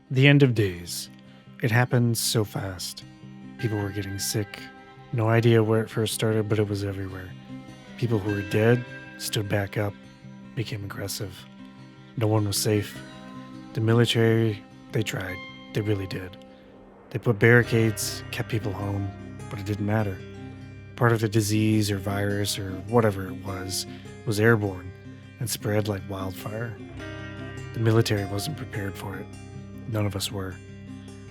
The end of days. It happened so fast. People were getting sick. No idea where it first started, but it was everywhere. People who were dead stood back up, became aggressive. No one was safe. The military, they tried. They really did. They put barricades, kept people home, but it didn't matter. Part of the disease or virus or whatever it was airborne and spread like wildfire. The military wasn't prepared for it. None of us were.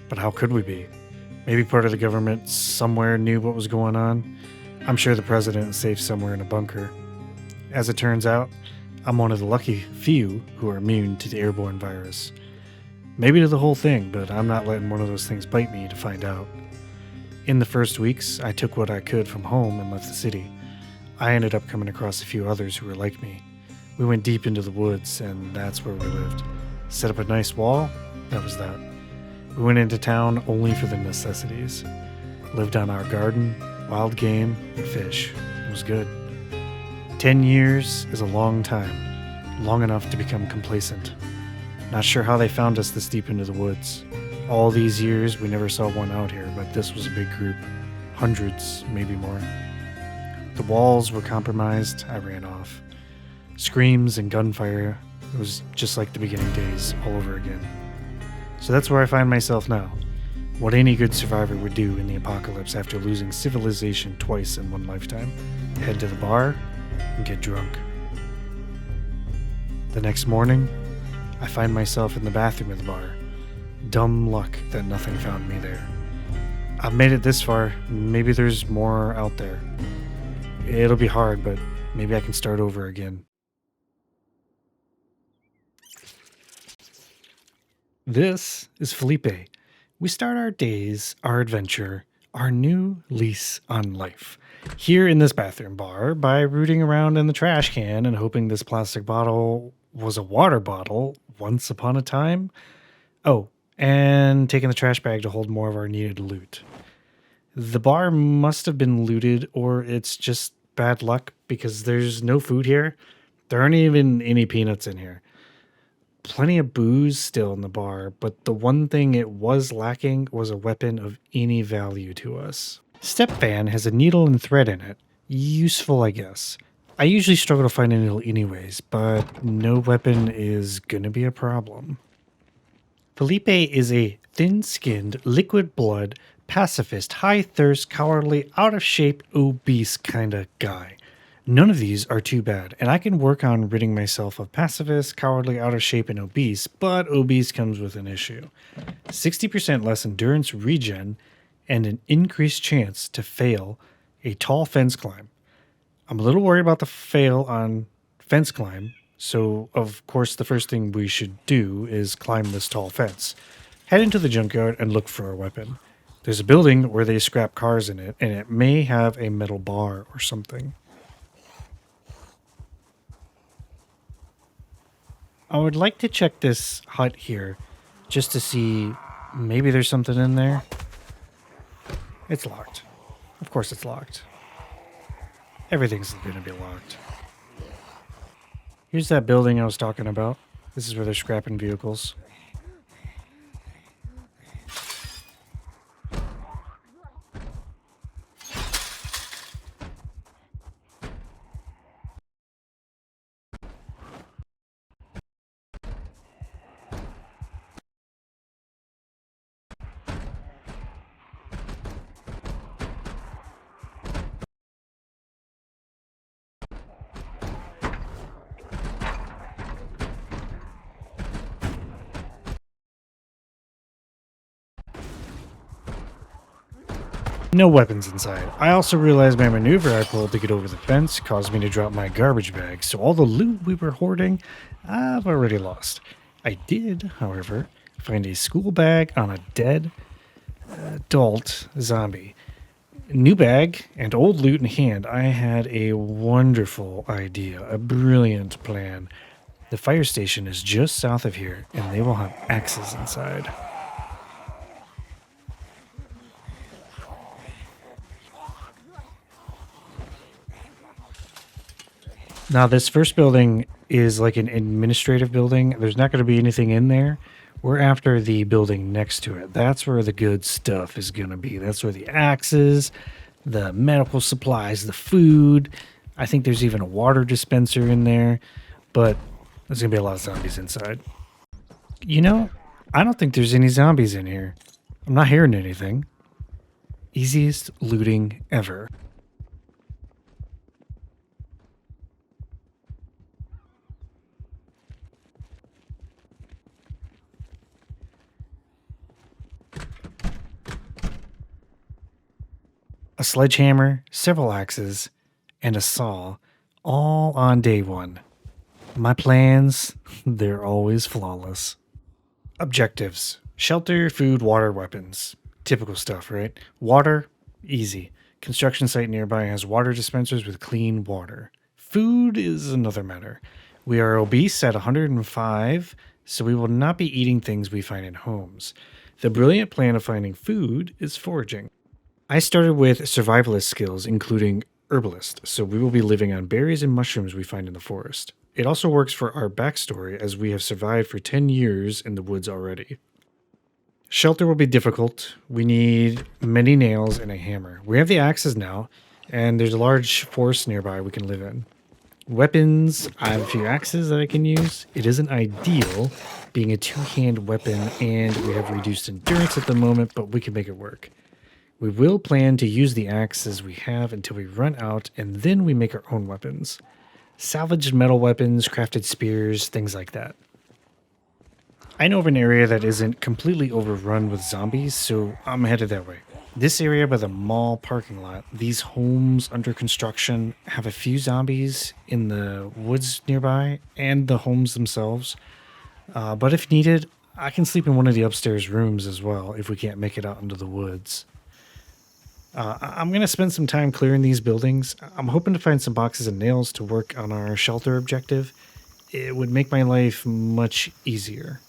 But how could we be? Maybe part of the government somewhere knew what was going on. I'm sure the president is safe somewhere in a bunker. As it turns out, I'm one of the lucky few who are immune to the airborne virus. Maybe to the whole thing, but I'm not letting one of those things bite me to find out. In the first weeks, I took what I could from home and left the city. I ended up coming across a few others who were like me. We went deep into the woods, and that's where we lived. Set up a nice wall, that was that. We went into town only for the necessities. Lived on our garden, wild game, and fish. It was good. 10 years is a long time, long enough to become complacent. Not sure how they found us this deep into the woods. All these years, we never saw one out here, but this was a big group. Hundreds, maybe more. The walls were compromised. I ran off. Screams and gunfire. It was just like the beginning days, all over again. So that's where I find myself now. What any good survivor would do in the apocalypse after losing civilization twice in one lifetime. Head to the bar and get drunk. The next morning, I find myself in the bathroom of the bar. Dumb luck that nothing found me there. I've made it this far. Maybe there's more out there. It'll be hard, but maybe I can start over again. This is Felipe. We start our days, our adventure, our new lease on life here in this bathroom bar by rooting around in the trash can and hoping this plastic bottle was a water bottle once upon a time. Oh, and taking the trash bag to hold more of our needed loot. The bar must have been looted, or it's just bad luck because there's no food here. There aren't even any peanuts in here. Plenty of booze still in the bar, but the one thing it was lacking was a weapon of any value to us. Step fan has a needle and thread in it. Useful, I guess. I usually struggle to find a needle anyways, but no weapon is gonna be a problem. Felipe is a thin-skinned, liquid-blood, pacifist, high-thirst, cowardly, out-of-shape, obese kinda guy. None of these are too bad, and I can work on ridding myself of pacifist, cowardly, out of shape, and obese, but obese comes with an issue. 60% less endurance regen, and an increased chance to fail a tall fence climb. I'm a little worried about the fail on fence climb, so of course the first thing we should do is climb this tall fence. Head into the junkyard and look for a weapon. There's a building where they scrap cars in it, and it may have a metal bar or something. I would like to check this hut here just to see maybe there's something in there. It's locked. Of course it's locked. Everything's going to be locked. Here's that building I was talking about. This is where they're scrapping vehicles. No weapons inside. I also realized my maneuver I pulled to get over the fence caused me to drop my garbage bag, so all the loot we were hoarding, I've already lost. I did, however, find a school bag on a dead adult zombie. New bag and old loot in hand, I had a wonderful idea, a brilliant plan. The fire station is just south of here, and they will have axes inside. Now, this first building is like an administrative building. There's not going to be anything in there. We're after the building next to it. That's where the good stuff is going to be. That's where the axes, the medical supplies, the food. I think there's even a water dispenser in there, but there's going to be a lot of zombies inside. You know, I don't think there's any zombies in here. I'm not hearing anything. Easiest looting ever. A sledgehammer, several axes, and a saw, all on day one. My plans, they're always flawless. Objectives: shelter, food, water, weapons. Typical stuff, right? Water, easy. Construction site nearby has water dispensers with clean water. Food is another matter. We are obese at 105, so we will not be eating things we find in homes. The brilliant plan of finding food is foraging. I started with survivalist skills, including herbalist, so we will be living on berries and mushrooms we find in the forest. It also works for our backstory, as we have survived for 10 years in the woods already. Shelter will be difficult. We need many nails and a hammer. We have the axes now, and there's a large forest nearby we can live in. Weapons, I have a few axes that I can use. It isn't ideal being a two-hand weapon, and we have reduced endurance at the moment, but we can make it work. We will plan to use the axes we have until we run out, and then we make our own weapons. Salvaged metal weapons, crafted spears, things like that. I know of an area that isn't completely overrun with zombies, so I'm headed that way. This area by the mall parking lot, these homes under construction have a few zombies in the woods nearby and the homes themselves. But if needed, I can sleep in one of the upstairs rooms as well if we can't make it out into the woods. I'm going to spend some time clearing these buildings. I'm hoping to find some boxes and nails to work on our shelter objective. It would make my life much easier.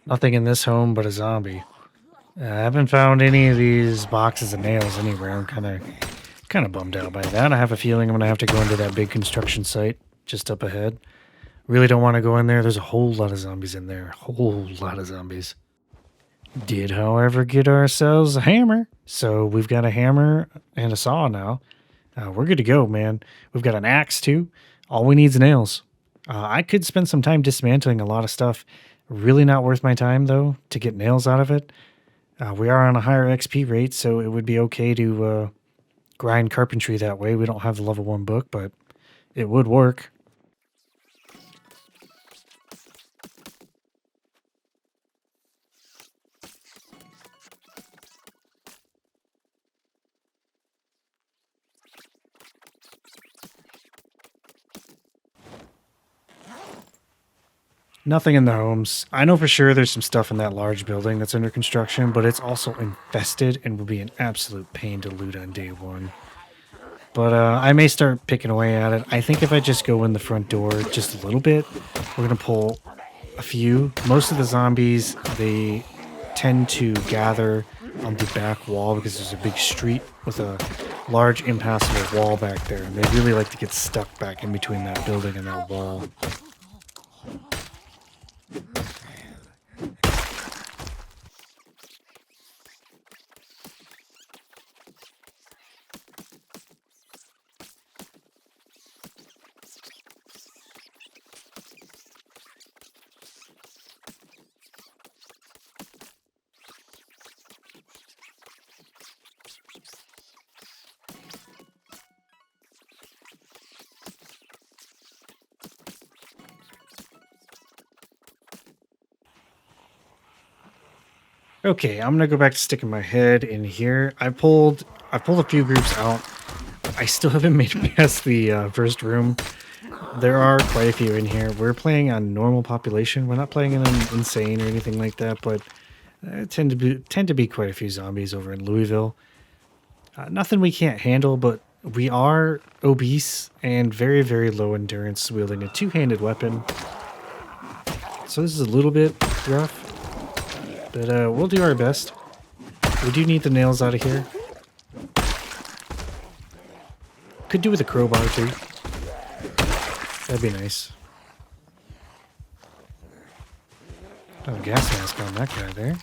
Nothing in this home but a zombie. I haven't found any of these boxes of nails anywhere. I'm kind of bummed out by that. I have a feeling I'm gonna have to go into that big construction site just up ahead. Really don't want to go in there. There's a whole lot of zombies in there. Whole lot of zombies. Did, however, get ourselves a hammer. So we've got a hammer and a saw now. We're good to go, man. We've got an axe too. All we need is nails. I could spend some time dismantling a lot of stuff. Really not worth my time, though, to get nails out of it. We are on a higher XP rate, so it would be okay to grind carpentry that way. We don't have the level 1 book, but it would work. Nothing in the homes. I know for sure there's some stuff in that large building that's under construction, but it's also infested and will be an absolute pain to loot on day one. But I may start picking away at it. I think if I just go in the front door just a little bit, we're going to pull a few. Most of the zombies, they tend to gather on the back wall because there's a big street with a large impassable wall back there. And they really like to get stuck back in between that building and that wall. Okay, I'm gonna go back to sticking my head in here. I pulled a few groups out. I still haven't made it past the first room. There are quite a few in here. We're playing on normal population. We're not playing in an insane or anything like that, but tend to be quite a few zombies over in Louisville. Nothing we can't handle, but we are obese and very, very low endurance, wielding a two-handed weapon. So this is a little bit rough, but we'll do our best. We do need the nails out of here. Could do with a crowbar too. That'd be nice. Oh, gas mask on that guy there.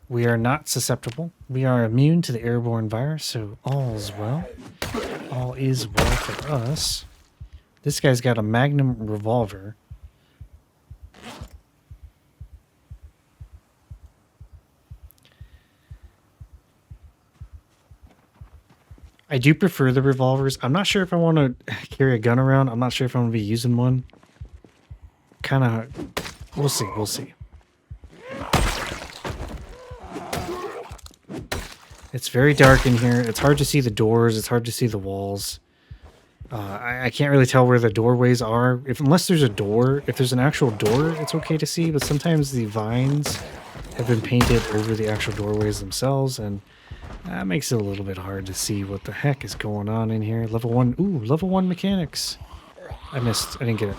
We are not susceptible. We are immune to the airborne virus, so all's well. All is well for us. This guy's got a Magnum revolver. I do prefer the revolvers. I'm not sure if I want to carry a gun around. I'm not sure if I'm going to be using one. Kind of... We'll see. We'll see. It's very dark in here. It's hard to see the doors. It's hard to see the walls. I can't really tell where the doorways are. Unless there's a door. If there's an actual door, it's okay to see. But sometimes the vines have been painted over the actual doorways themselves. And that makes it a little bit hard to see what the heck is going on in here. Level 1. Ooh, level 1 mechanics. I missed. I didn't get it.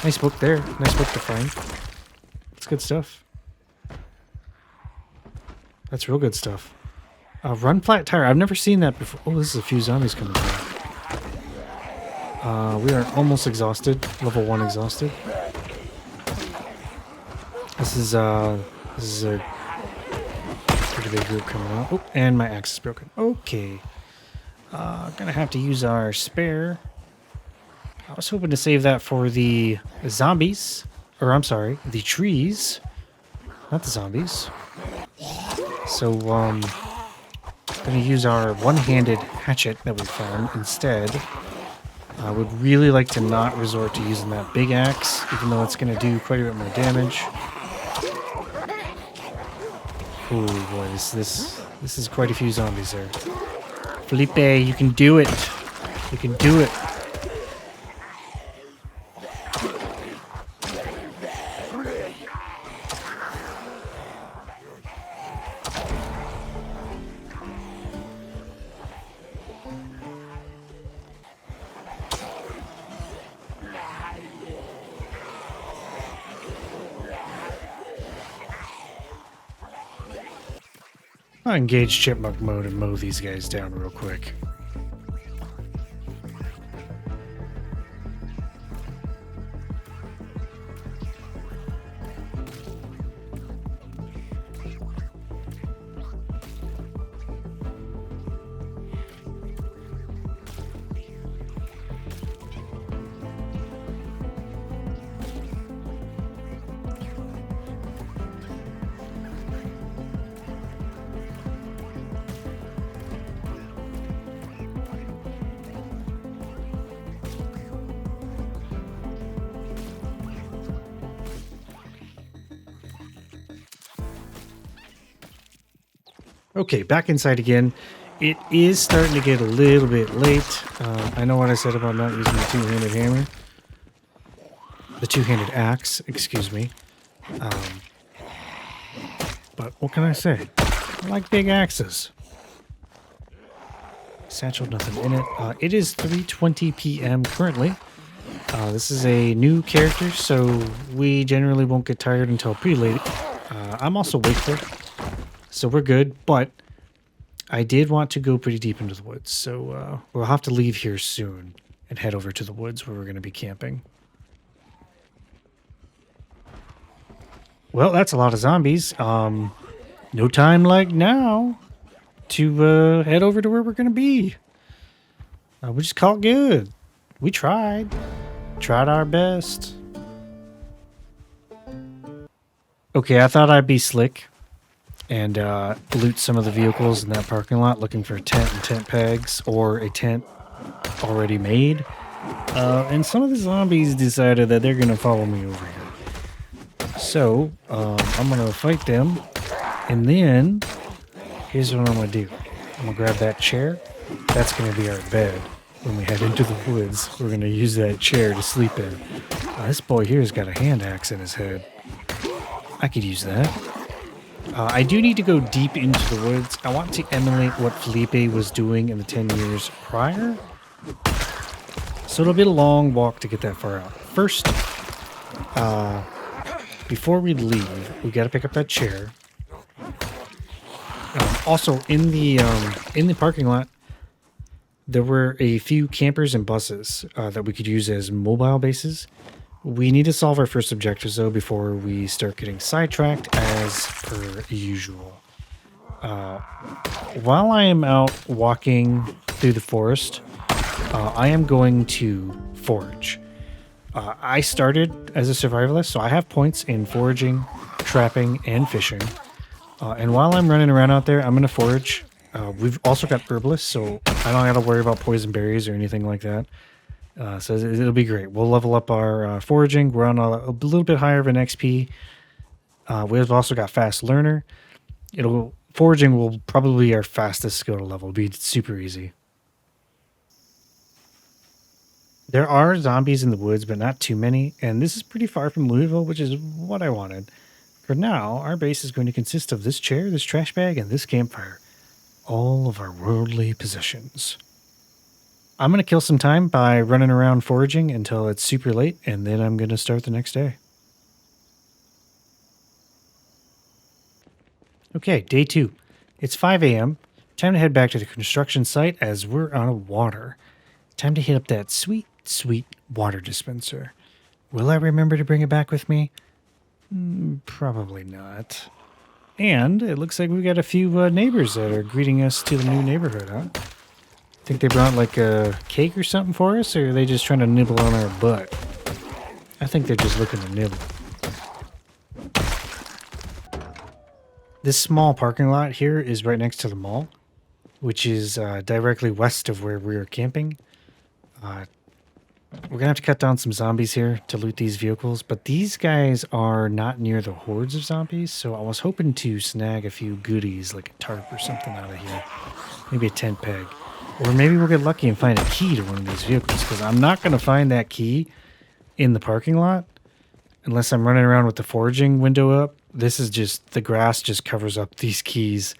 Nice book there. Nice book to find. It's good stuff. That's real good stuff. Run flat tire. I've never seen that before. Oh, this is a few zombies coming through. We are almost exhausted. Level 1 exhausted. This is a pretty big group coming out. Oh, and my axe is broken. Okay. Gonna have to use our spare. I was hoping to save that for the zombies. Or, I'm sorry, the trees. Not the zombies. So, gonna use our one-handed hatchet that we found instead. I would really like to not resort to using that big axe, even though it's gonna do quite a bit more damage. Oh boys, this is quite a few zombies there. Felipe, you can do it. You can do it. I'll engage chipmunk mode and mow these guys down real quick. Okay, back inside again. It is starting to get a little bit late. I know what I said about not using the two-handed hammer. The two-handed axe, excuse me. But what can I say? I like big axes. Satchel, nothing in it. It is 3:20 p.m. currently. This is a new character, so we generally won't get tired until pretty late. I'm also wakeful. So we're good, but I did want to go pretty deep into the woods, so we'll have to leave here soon and head over to the woods where we're going to be camping. Well, that's a lot of zombies. No time like now to head over to where we're going to be. We just call it good. We tried. Tried our best. Okay, I thought I'd be slick and loot some of the vehicles in that parking lot, looking for a tent and tent pegs or a tent already made. And some of the zombies decided that they're going to follow me over here. So I'm going to fight them, and then here's what I'm going to do. I'm going to grab that chair. That's going to be our bed when we head into the woods. We're going to use that chair to sleep in. This boy here has got a hand axe in his head. I could use that. I do need to go deep into the woods. I want to emulate what Felipe was doing in the 10 years prior. So it'll be a long walk to get that far out. First, before we leave, we got to pick up that chair. Also, in the parking lot, there were a few campers and buses that we could use as mobile bases. We need to solve our first objectives, though, before we start getting sidetracked, as per usual. While I am out walking through the forest, I am going to forage. I started as a survivalist, so I have points in foraging, trapping, and fishing. And while I'm running around out there, I'm going to forage. We've also got herbalists, so I don't got to worry about poison berries or anything like that. So it'll be great. We'll level up our foraging. We're on a little bit higher of an XP. We've also got fast learner. Foraging will probably be our fastest skill to level. It'll be super easy. There are zombies in the woods, but not too many. And this is pretty far from Louisville, which is what I wanted. For now, our base is going to consist of this chair, this trash bag, and this campfire. All of our worldly possessions. I'm going to kill some time by running around foraging until it's super late, and then I'm going to start the next day. Okay, day 2. It's 5 a.m. Time to head back to the construction site as we're on a water. Time to hit up that sweet, sweet water dispenser. Will I remember to bring it back with me? Probably not. And it looks like we've got a few neighbors that are greeting us to the new neighborhood, huh? Think they brought like a cake or something for us, or are they just trying to nibble on our butt? I think they're just looking to nibble. This small parking lot here is right next to the mall, which is directly west of where we are camping. We're going to have to cut down some zombies here to loot these vehicles, but these guys are not near the hordes of zombies, so I was hoping to snag a few goodies like a tarp or something out of here. Maybe a tent peg. Or maybe we'll get lucky and find a key to one of these vehicles, because I'm not going to find that key in the parking lot unless I'm running around with the foraging window up. This is just, the grass just covers up these keys.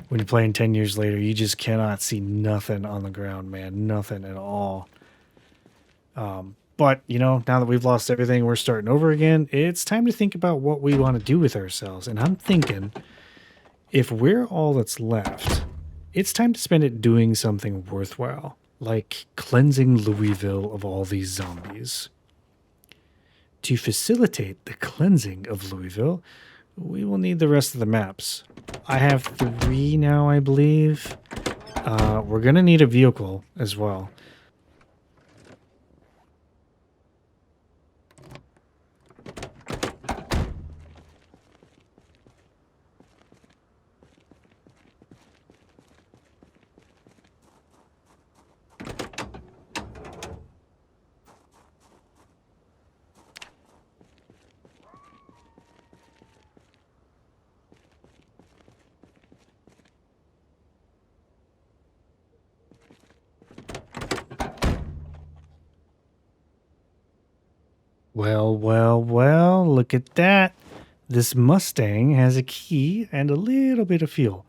When you're playing 10 years later, you just cannot see nothing on the ground, man. Nothing at all. But, you know, now that we've lost everything, we're starting over again. It's time to think about what we want to do with ourselves. And I'm thinking, if we're all that's left, it's time to spend it doing something worthwhile, like cleansing Louisville of all these zombies. To facilitate the cleansing of Louisville, we will need the rest of the maps. I have 3 now, I believe. We're going to need a vehicle as well. Well, well, well, look at that. This Mustang has a key and a little bit of fuel.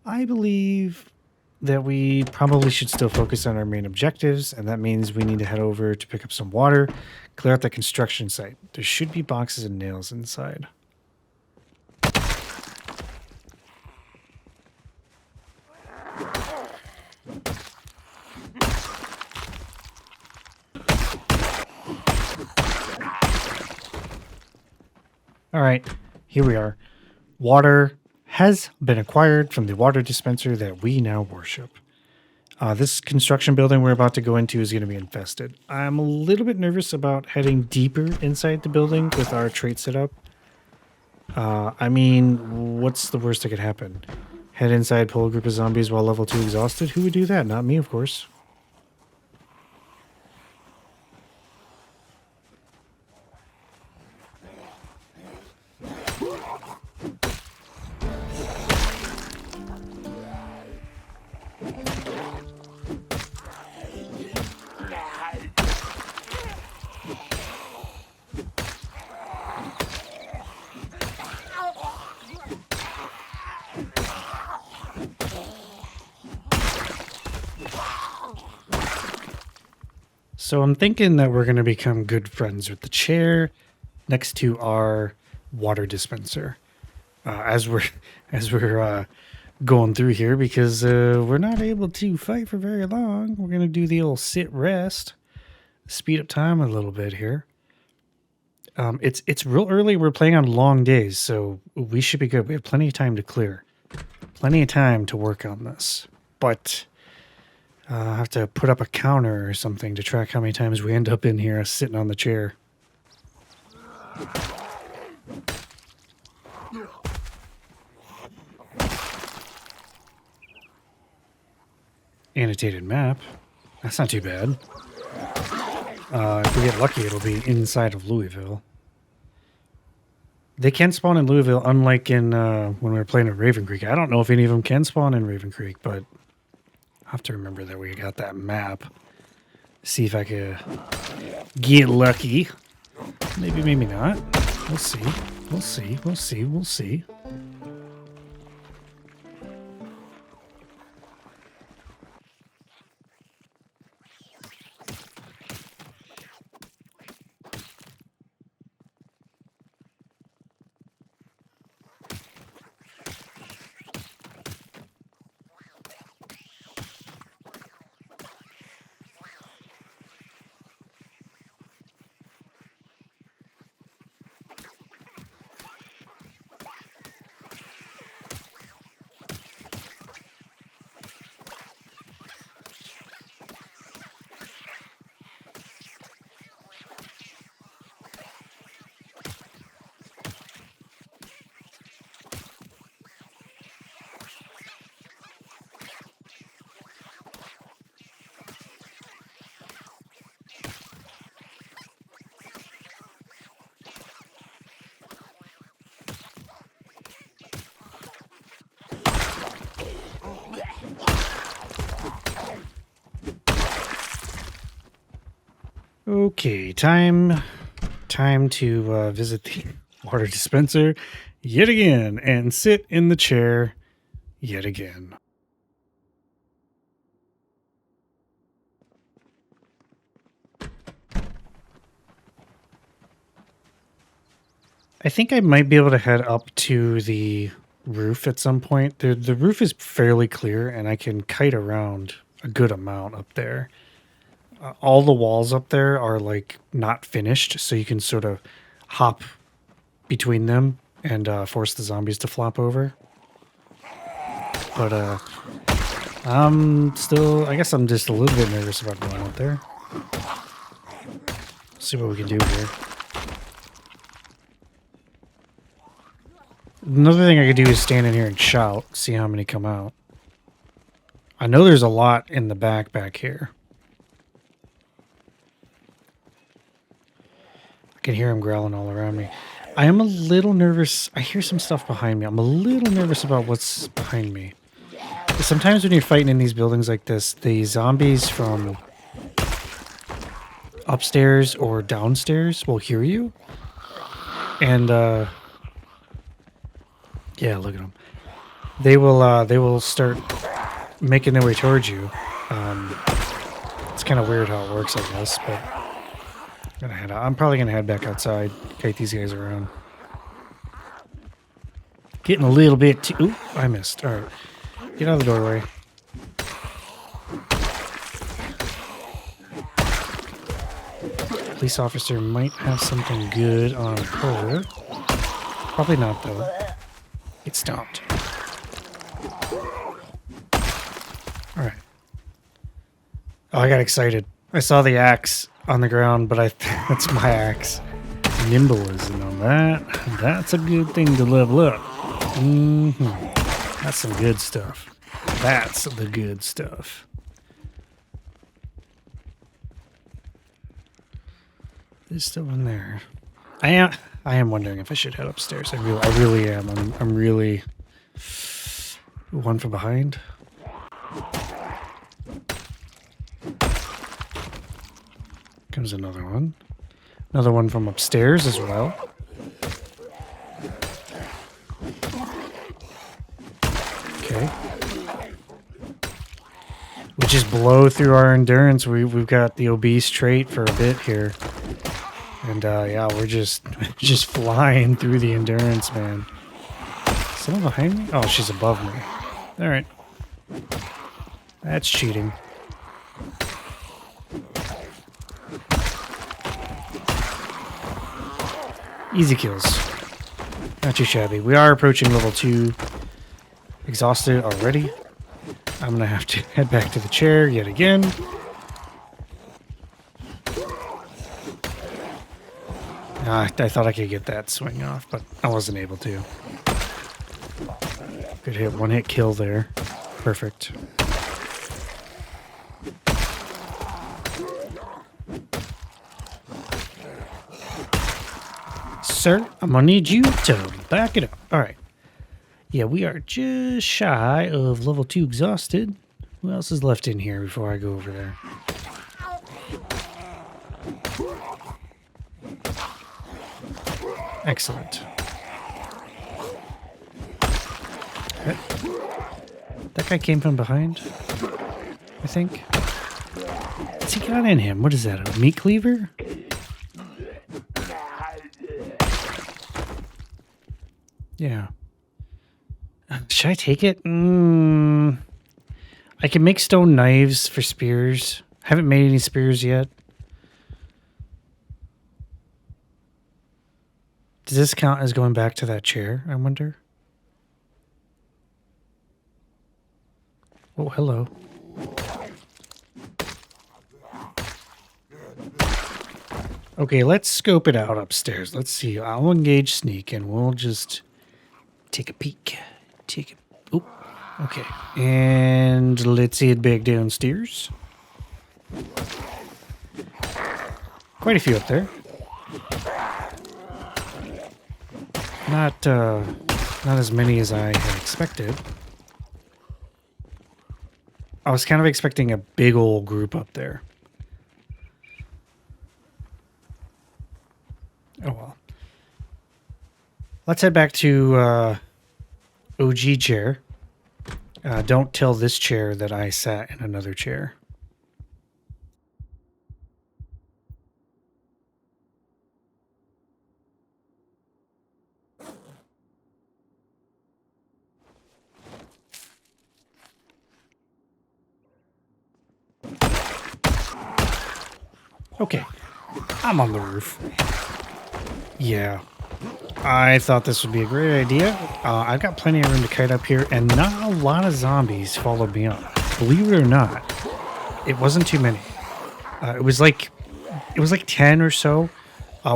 I believe that we probably should still focus on our main objectives, and that means we need to head over to pick up some water, clear out the construction site. There should be boxes and nails inside. All right, here we are. Water has been acquired from the water dispenser that we now worship. This construction building we're about to go into is going to be infested. I'm a little bit nervous about heading deeper inside the building with our trait setup. I mean, what's the worst that could happen? Head inside, pull a group of zombies while level 2 exhausted? Who would do that? Not me, of course. So I'm thinking that we're going to become good friends with the chair next to our water dispenser as we're as we're going through here because we're not able to fight for very long. We're going to do the old sit rest, speed up time a little bit here. It's real early. We're playing on long days, so we should be good. We have plenty of time to clear, plenty of time to work on this. But I have to put up a counter or something to track how many times we end up in here sitting on the chair. Annotated map. That's not too bad. If we get lucky, it'll be inside of Louisville. They can spawn in Louisville, unlike in when we were playing at Raven Creek. I don't know if any of them can spawn in Raven Creek, but I have to remember that we got that map. See if I could get lucky. Maybe, maybe not. We'll see. We'll see. We'll see. We'll see. Okay, time to visit the water dispenser yet again and sit in the chair yet again. I think I might be able to head up to the roof at some point. The roof is fairly clear and I can kite around a good amount up there. All the walls up there are like not finished, so you can sort of hop between them and force the zombies to flop over. But I guess I'm just a little bit nervous about going out there. See what we can do here. Another thing I could do is stand in here and shout, see how many come out. I know there's a lot in the back here. I can hear him growling all around me. I am a little nervous. I hear some stuff behind me. I'm a little nervous about what's behind me. Sometimes when you're fighting in these buildings like this, the zombies from upstairs or downstairs will hear you. And, yeah, look at them. They will start making their way towards you. It's kind of weird how it works, I guess, but I'm probably gonna head back outside, kite these guys around. Getting a little bit too... Ooh, I missed. All right. Get out of the doorway. Police officer might have something good on her. Probably not, though. Get stomped. All right. Oh, I got excited. I saw the axe on the ground, but that's my axe. Nimbleism on that. That's a good thing to level up. That's some good stuff. That's the good stuff. There's still in there. I am wondering if I should head upstairs. I really am. I'm really... One from behind. Comes another one. Another one from upstairs as well. Okay. just blow through our endurance. We've got the obese trait for a bit here. And yeah, we're just flying through the endurance, man. Someone behind me? Oh, she's above me. All right. That's cheating. Easy kills. Not too shabby. We are approaching level 2. Exhausted already. I'm going to have to head back to the chair yet again. I thought I could get that swing off, but I wasn't able to. Good hit. One hit kill there. Perfect. Sir, I'm gonna need you to back it up. All right. Yeah, we are just shy of level 2 exhausted. Who else is left in here before I go over there? Excellent. That guy came from behind, I think. What's he got in him? What is that, a meat cleaver? Yeah. Should I take it? I can make stone knives for spears. Haven't made any spears yet. Does this count as going back to that chair, I wonder? Oh, hello. Okay, let's scope it out upstairs. Let's see. I'll engage sneak and we'll just take a peek. Oh, okay. And let's head back downstairs. Quite a few up there. Not as many as I had expected. I was kind of expecting a big old group up there. Oh well. Let's head back to OG chair. Don't tell this chair that I sat in another chair. Okay, I'm on the roof. Yeah, I thought this would be a great idea. I've got plenty of room to kite up here, and not a lot of zombies followed me up. Believe it or not, it wasn't too many. It was like 10 or so.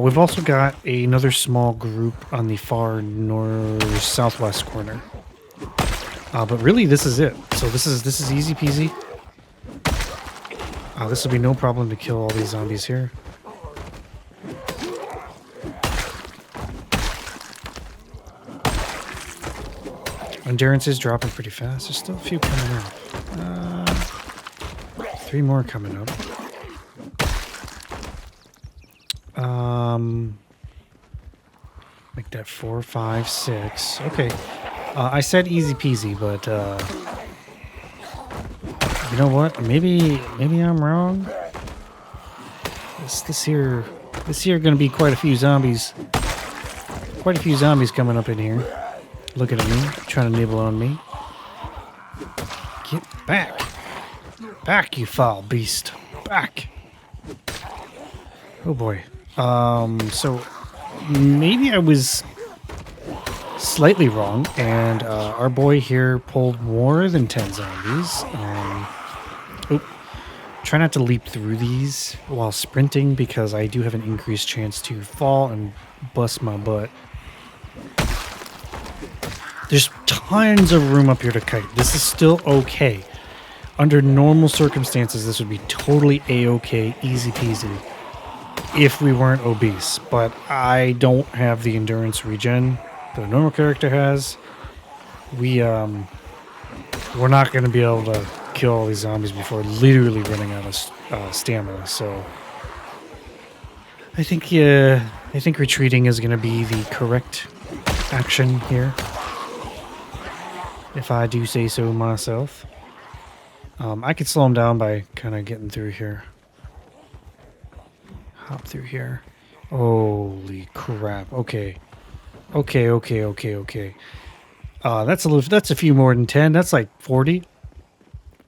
We've also got another small group on the far north southwest corner. But really, this is it. So this is easy peasy. This will be no problem to kill all these zombies here. Endurance is dropping pretty fast. There's still a few coming up. 3 more coming up. Make that 4, 5, 6. Okay. I said easy peasy, but you know what? Maybe I'm wrong. This here gonna be quite a few zombies. Quite a few zombies coming up in here. Looking at me, trying to nibble on me. Get back. Back, you foul beast. Back. Oh boy. So maybe I was slightly wrong, and our boy here pulled more than 10 zombies. Try not to leap through these while sprinting, because I do have an increased chance to fall and bust my butt. There's tons of room up here to kite. This is still okay. Under normal circumstances, this would be totally a-okay, easy peasy, if we weren't obese. But I don't have the endurance regen that a normal character has. We're not going to be able to kill all these zombies before literally running out of stamina. So I think retreating is going to be the correct action here, if I do say so myself. I could slow him down by kind of getting through here. Hop through here. Holy crap. Okay. Okay. That's a few more than 10. That's like 40.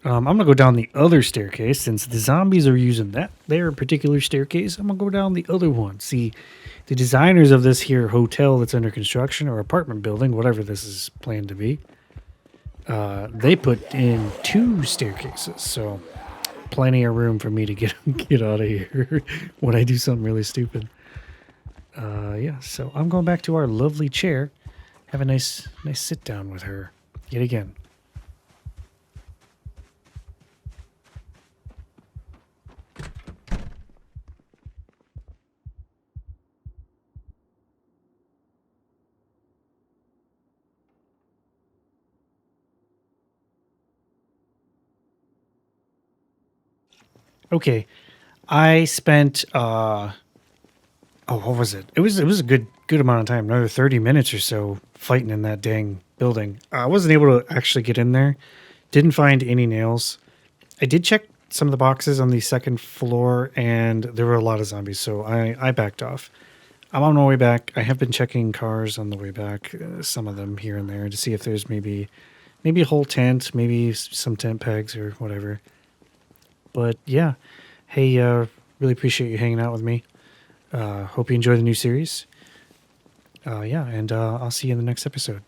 I'm gonna go down the other staircase since the zombies are using that their particular staircase. I'm gonna go down the other one. See, the designers of this here hotel that's under construction or apartment building, whatever this is planned to be, they put in 2 staircases, so plenty of room for me to get get out of here when I do something really stupid. Yeah, so I'm going back to our lovely chair. Have a nice sit down with her yet again. Okay, I spent what was it? It was a good amount of time, another 30 minutes or so fighting in that dang building. I wasn't able to actually get in there. Didn't find any nails. I did check some of the boxes on the second floor and there were a lot of zombies, so I backed off. I'm on my way back. I have been checking cars on the way back, some of them here and there to see if there's maybe a whole tent, maybe some tent pegs or whatever. But yeah, hey, really appreciate you hanging out with me. Hope you enjoy the new series. Yeah, and I'll see you in the next episode.